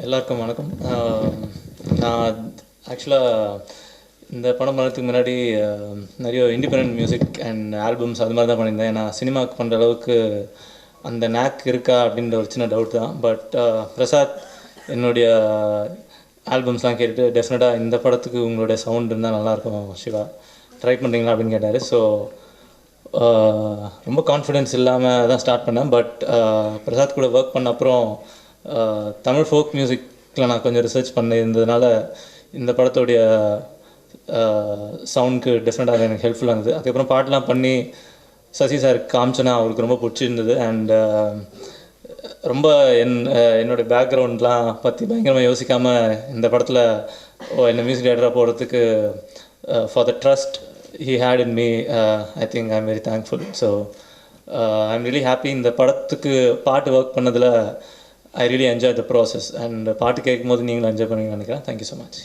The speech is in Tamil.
எல்லாருக்கும் வணக்கம். நான் ஆக்சுவலாக இந்த படம் பண்ணுறதுக்கு முன்னாடி நிறைய இண்டிபெண்டன்ட் மியூசிக் அண்ட் ஆல்பம்ஸ் அது மாதிரி தான் பண்ணியிருந்தேன். ஏன்னா சினிமாவுக்கு பண்ணுற அளவுக்கு அந்த நேக் இருக்கா அப்படின்ற ஒரு சின்ன டவுட் தான். பட் பிரசாத் என்னுடைய ஆல்பம்ஸ்லாம் கேட்டுட்டு டெஃபினட்டாக இந்த படத்துக்கு உங்களுடைய சவுண்ட் இருந்தால் நல்லாயிருக்கும் சிவா, ட்ரை பண்ணுறீங்களா அப்படின்னு கேட்டார். ஸோ ரொம்ப கான்ஃபிடென்ஸ் இல்லாமல் தான் ஸ்டார்ட் பண்ணேன். பட் பிரசாத் கூட ஒர்க் பண்ண அப்புறம் தமிழ் ஃபோக் மியூசிக்கில் நான் கொஞ்சம் ரிசர்ச் பண்ணியிருந்ததுனால இந்த படத்தோடைய சவுண்டுக்கு டெஃபினட்டாக எனக்கு ஹெல்ப்ஃபுல்லாக இருந்தது. அதுக்கப்புறம் பாட்டெலாம் பண்ணி சசி சார் காமிச்சோன்னா அவருக்கு ரொம்ப பிடிச்சிருந்தது. அண்ட் ரொம்ப என்னோடய பேக்ரவுண்ட்லாம் பற்றி பயங்கரமாக யோசிக்காமல் இந்த படத்தில் என்ன மியூசிக் டைரக்டராக போகிறதுக்கு for the trust he had in me, I think I'm very thankful. So I'm really happy. இந்த படத்துக்கு பாட்டு ஒர்க் பண்ணதில் I really enjoyed the process. And பாட்டு கேட்கும் போது நீங்களும் என்ஜாய் பண்ணுவீங்கன்னு நினைக்கிறேன். Thank you so much.